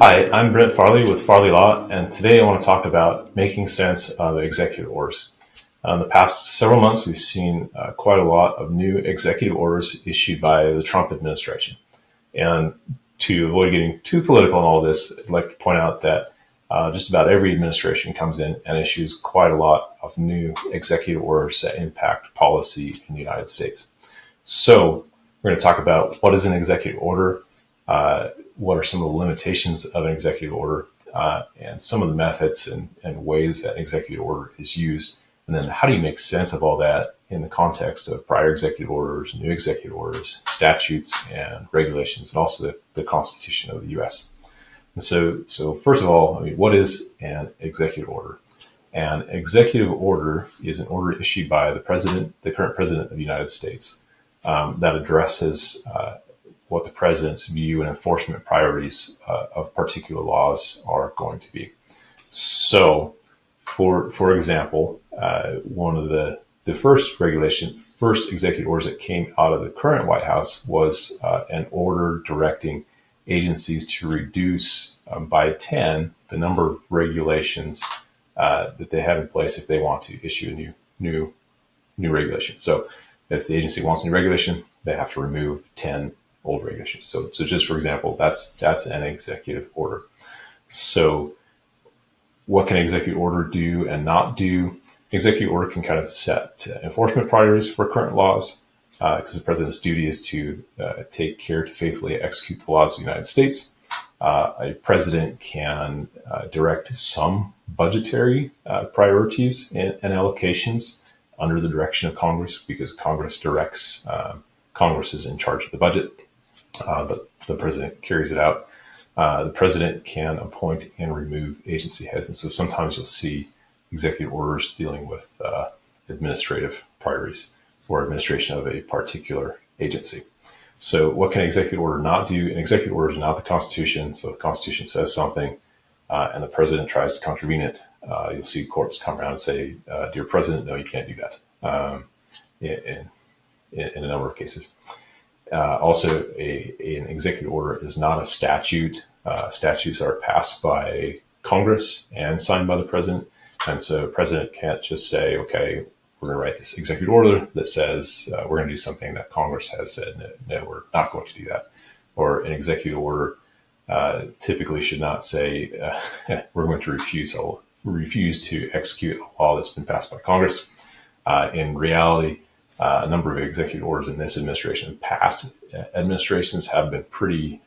Hi, I'm Brent Farley with Farley Law, and today I want to talk about making sense of executive orders. In the past several months, we've seen quite a lot of new executive orders issued by the Trump administration. And to avoid getting too political in all this, I'd like to point out that just about every administration comes in and issues quite a lot of new executive orders that impact policy in the United States. So we're going to talk about what is an executive order, what are some of the limitations of an executive order, and some of the methods and ways that an executive order is used. And then how do you make sense of all that in the context of prior executive orders, new executive orders, statutes, and regulations, and also the Constitution of the U.S. And so first of all, what is an executive order? An executive order is an order issued by the president, the current president of the United States, that addresses what the president's view and enforcement priorities of particular laws are going to be. So, for example, one of the first executive orders that came out of the current White House was an order directing agencies to reduce by 10 the number of regulations that they have in place if they want to issue a new regulation. So, if the agency wants a new regulation, they have to remove 10 old regulations. So just for example, that's an executive order. So what can an executive order do and not do? Executive order can kind of set enforcement priorities for current laws, because the president's duty is to take care to faithfully execute the laws of the United States. A president can direct some budgetary priorities and allocations under the direction of Congress, because Congress directs, Congress is in charge of the budget, but the president carries it out. The president can appoint and remove agency heads. And so sometimes you'll see executive orders dealing with administrative priorities or administration of a particular agency. So what can an executive order not do? An executive order is not the Constitution. So if the Constitution says something and the president tries to contravene it, you'll see courts come around and say, dear president, no, you can't do that, in a number of cases. Also, an executive order is not a statute. Statutes are passed by Congress and signed by the president. And so the president can't just say, okay, we're going to write this executive order that says we're going to do something that Congress has said, no, we're not going to do that. Or an executive order typically should not say we're going to refuse to execute a law that's been passed by Congress. In reality, a number of executive orders in this administration, past administrations, have been pretty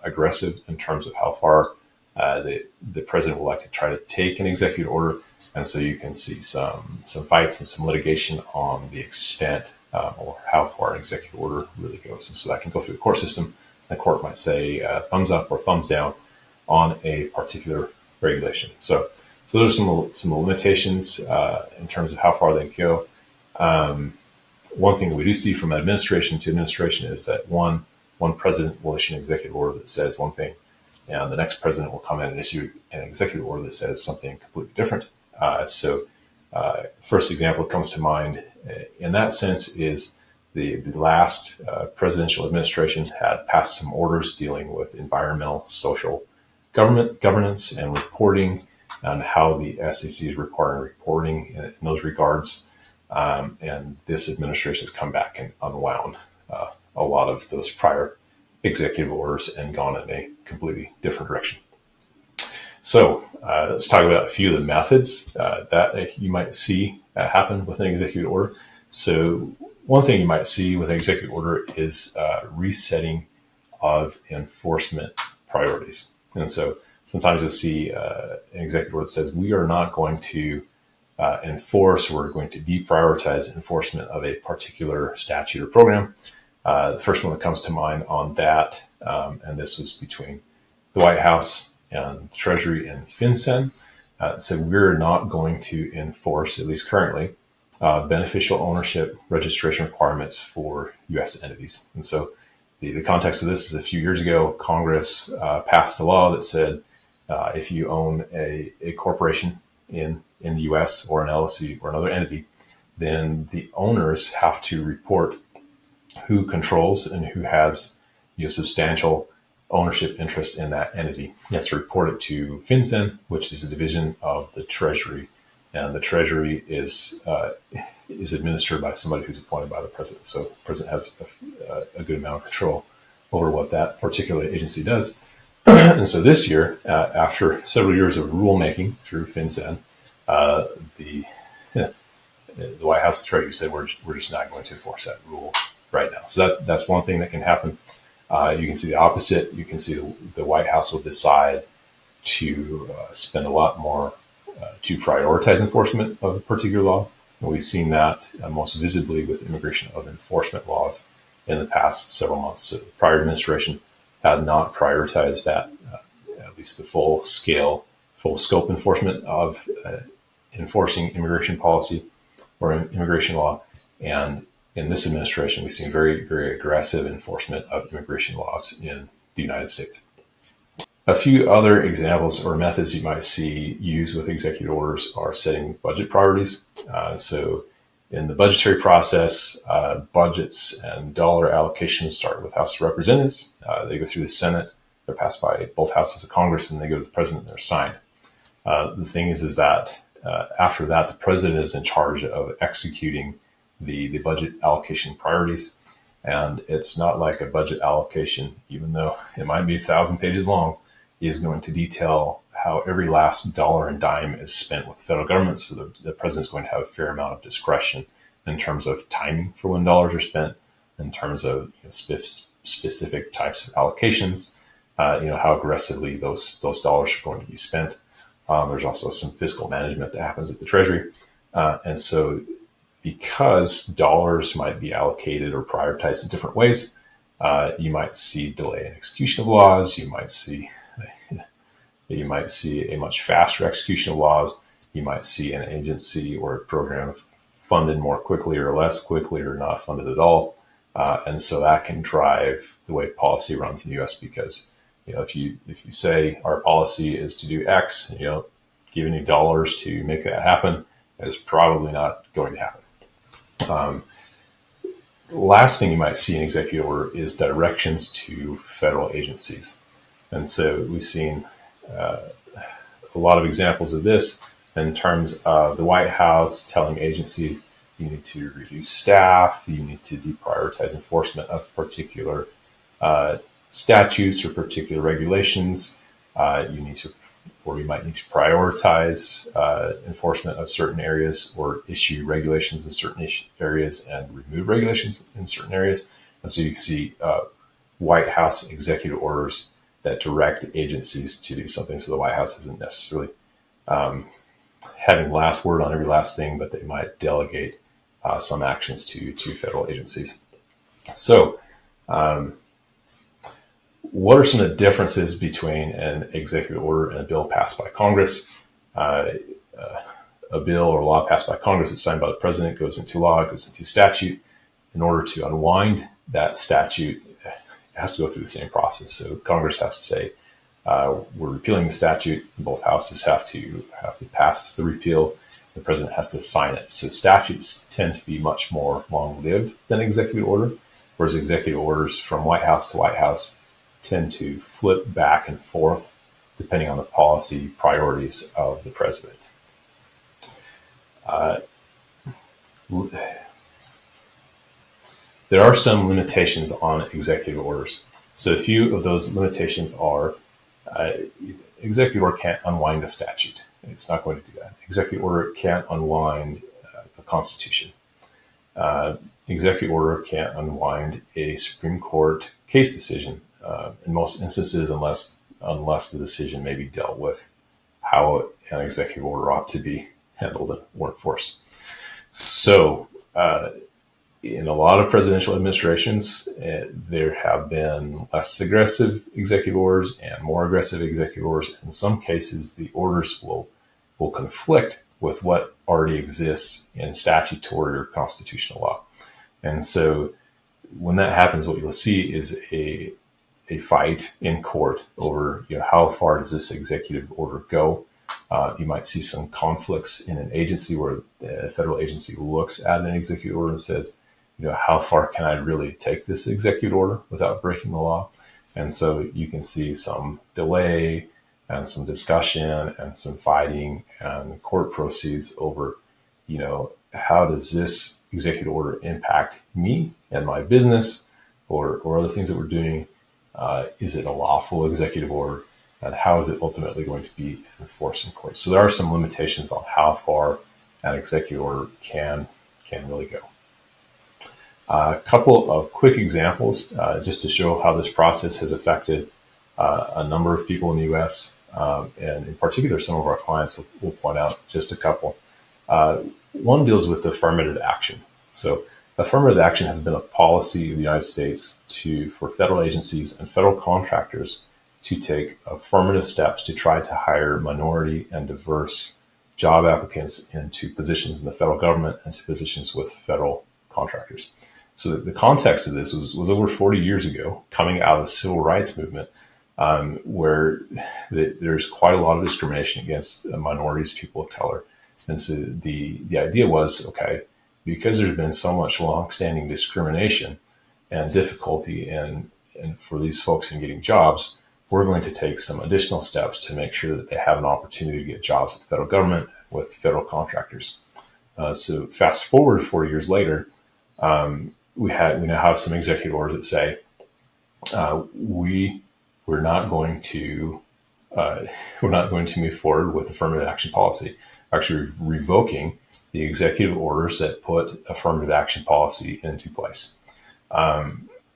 aggressive in terms of how far the president will like to try to take an executive order. And so you can see some fights and some litigation on the extent or how far an executive order really goes. And so that can go through the court system. The court might say thumbs up or thumbs down on a particular regulation. So those are some limitations in terms of how far they can go. One thing that we do see from administration to administration is that one president will issue an executive order that says one thing, and the next president will come in and issue an executive order that says something completely different. First example that comes to mind in that sense is the last presidential administration had passed some orders dealing with environmental, social governance and reporting, and how the SEC is requiring reporting in those regards. And this administration has come back and unwound a lot of those prior executive orders and gone in a completely different direction. So let's talk about a few of the methods that you might see happen with an executive order. So one thing you might see with an executive order is resetting of enforcement priorities. And so sometimes you'll see an executive order that says we are not going to enforce, we're going to deprioritize enforcement of a particular statute or program. The first one that comes to mind on that, and this was between the White House and the Treasury and FinCEN, said we're not going to enforce, at least currently, beneficial ownership registration requirements for U.S. entities. And so the context of this is a few years ago, Congress passed a law that said if you own a corporation in the U.S. or an LLC or another entity, then the owners have to report who controls and who has substantial ownership interest in that entity. You have to report it to FinCEN, which is a division of the Treasury, and the Treasury is administered by somebody who's appointed by the president. So the president has a good amount of control over what that particular agency does. And so this year, after several years of rulemaking through FinCEN, the the White House, the Treasury said we're just not going to enforce that rule right now. So that's one thing that can happen. You can see the opposite. You can see the White House will decide to spend a lot more to prioritize enforcement of a particular law. And we've seen that most visibly with immigration of enforcement laws in the past several months. So the prior administration had not prioritized that, at least the full scope enforcement of enforcing immigration policy or immigration law. And in this administration, we've seen very, very aggressive enforcement of immigration laws in the United States. A few other examples or methods you might see used with executive orders are setting budget priorities. So in the budgetary process, budgets and dollar allocations start with House of Representatives. They go through the Senate. They're passed by both houses of Congress, and they go to the president and they're signed. The thing is that after that, the president is in charge of executing the budget allocation priorities. And it's not like a budget allocation, even though it might be 1,000 pages long, is going to detail how every last dollar and dime is spent with the federal government. So the president's going to have a fair amount of discretion in terms of timing for when dollars are spent, in terms of specific types of allocations, how aggressively those dollars are going to be spent. There's also some fiscal management that happens at the Treasury. And so because dollars might be allocated or prioritized in different ways, you might see delay in execution of laws. You might see a much faster execution of laws. You might see an agency or a program funded more quickly or less quickly or not funded at all. And so that can drive the way policy runs in the U.S. because if you say our policy is to do X, and you don't give any dollars to make that happen, it's probably not going to happen. The last thing you might see in executive order is directions to federal agencies. And so we've seen a lot of examples of this in terms of the White House telling agencies you need to reduce staff, you need to deprioritize enforcement of particular statutes or particular regulations. You might need to prioritize enforcement of certain areas or issue regulations in certain areas and remove regulations in certain areas. And so you can see White House executive orders that direct agencies to do something. So the White House isn't necessarily having last word on every last thing, but they might delegate some actions to federal agencies. So what are some of the differences between an executive order and a bill passed by Congress? A bill or law passed by Congress that's signed by the president goes into law, goes into statute. In order to unwind that statute, it has to go through the same process. So Congress has to say, we're repealing the statute. Both houses have to pass the repeal. The president has to sign it. So statutes tend to be much more long-lived than executive order, whereas executive orders from White House to White House tend to flip back and forth depending on the policy priorities of the president. There are some limitations on executive orders. So a few of those limitations are executive order can't unwind a statute. It's not going to do that. Executive order can't unwind a constitution. Executive order can't unwind a Supreme Court case decision in most instances, unless the decision may be dealt with how an executive order ought to be handled or enforced. So in a lot of presidential administrations, there have been less aggressive executive orders and more aggressive executive orders. In some cases, the orders will conflict with what already exists in statutory or constitutional law. And so when that happens, what you'll see is a fight in court over how far does this executive order go. You might see some conflicts in an agency where a federal agency looks at an executive order and says, how far can I really take this executive order without breaking the law? And so you can see some delay and some discussion and some fighting and court proceeds over, how does this executive order impact me and my business, or other things that we're doing? Is it a lawful executive order? And how is it ultimately going to be enforced in court? So there are some limitations on how far an executive order can really go. A couple of quick examples, just to show how this process has affected a number of people in the U.S., and in particular, some of our clients will point out just a couple. One deals with affirmative action. So affirmative action has been a policy of the United States for federal agencies and federal contractors to take affirmative steps to try to hire minority and diverse job applicants into positions in the federal government and to positions with federal contractors. So the context of this was over 40 years ago, coming out of the civil rights movement, where there's quite a lot of discrimination against minorities, people of color. And so the idea was, okay, because there's been so much longstanding discrimination and difficulty in for these folks in getting jobs, we're going to take some additional steps to make sure that they have an opportunity to get jobs with the federal government, with federal contractors. So fast forward 40 years later, we now have some executive orders that say we're not going to move forward with affirmative action policy. Actually, revoking the executive orders that put affirmative action policy into place.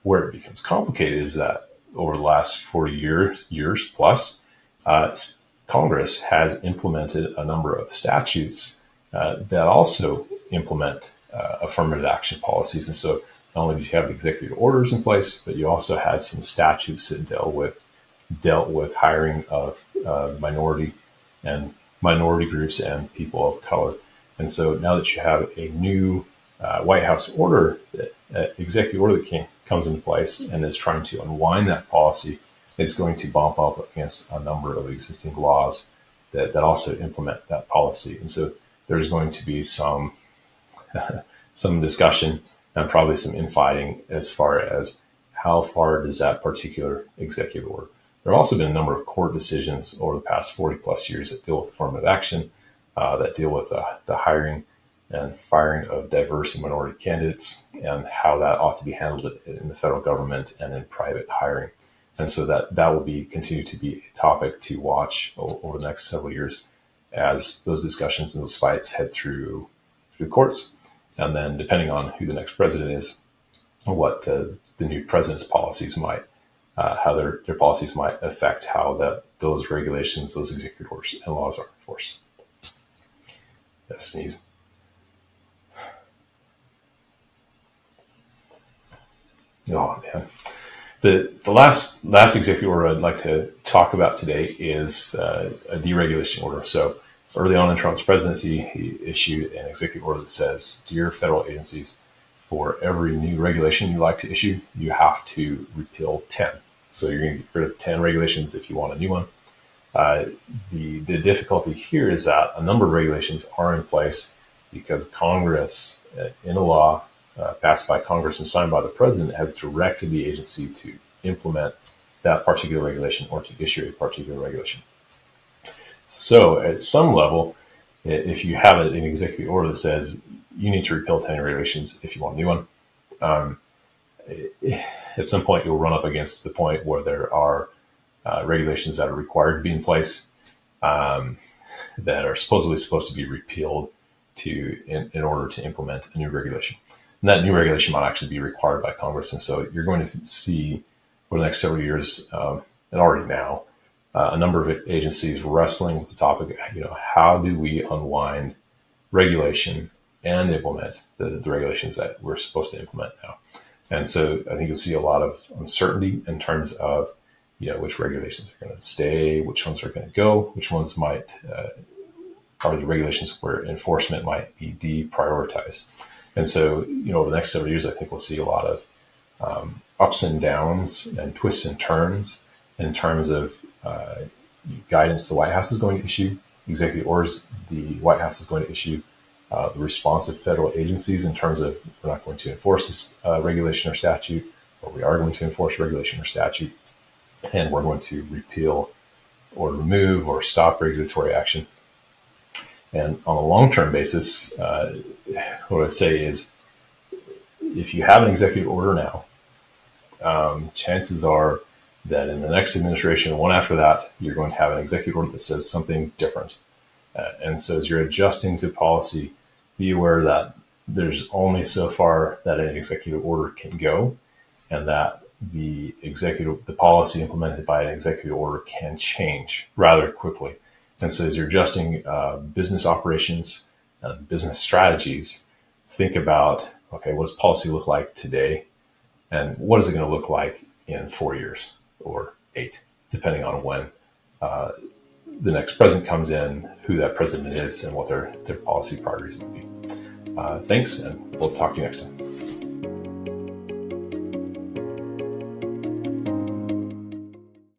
Where it becomes complicated is that over the last 40 years plus, Congress has implemented a number of statutes that also implement affirmative action policies. And so not only did you have executive orders in place, but you also had some statutes that dealt with hiring of minority groups and people of color. And so now that you have a new White House order, executive order that comes into place and is trying to unwind that policy, it's going to bump up against a number of existing laws that also implement that policy. And so there's going to be some discussion and probably some infighting as far as how far does that particular executive order. There have also been a number of court decisions over the past 40 plus years that deal with affirmative action, that deal with the hiring and firing of diverse and minority candidates and how that ought to be handled in the federal government and in private hiring. And so that will continue to be a topic to watch over the next several years as those discussions and those fights head through courts. And then depending on who the next president is, what the new president's policies might, how their policies might affect how those regulations, those executive orders and laws are enforced. That's sneeze. Oh man. The last executive order I'd like to talk about today is a deregulation order. So early on in Trump's presidency, he issued an executive order that says, dear federal agencies, for every new regulation you like to issue, you have to repeal 10. So you're going to get rid of 10 regulations if you want a new one. The difficulty here is that a number of regulations are in place because Congress, in a law passed by Congress and signed by the president, has directed the agency to implement that particular regulation or to issue a particular regulation. So at some level, if you have an executive order that says you need to repeal 10 regulations if you want a new one, at some point you'll run up against the point where there are regulations that are required to be in place that are supposed to be repealed in order to implement a new regulation. And that new regulation might actually be required by Congress. And so you're going to see over the next several years, and already now, a number of agencies wrestling with the topic, how do we unwind regulation and implement the regulations that we're supposed to implement now? And so I think you'll see a lot of uncertainty in terms of, which regulations are going to stay, which ones are going to go, which ones are the regulations where enforcement might be deprioritized. And so, over the next several years, I think we'll see a lot of ups and downs and twists and turns in terms of guidance the White House is going to issue, executive orders the White House is going to issue, the response of federal agencies in terms of we're not going to enforce this regulation or statute, or we are going to enforce regulation or statute. and we're going to repeal or remove or stop regulatory action. And on a long-term basis, what I say is, if you have an executive order now, chances are that in the next administration, one after that, you're going to have an executive order that says something different. And so as you're adjusting to policy, be aware that there's only so far that an executive order can go, and that the policy implemented by an executive order can change rather quickly. And so as you're adjusting business operations, business strategies, think about, okay, what does policy look like today? And what is it going to look like in 4 years or 8, depending on when the next president comes in, who that president is, and what their policy priorities will be. Thanks, and we'll talk to you next time.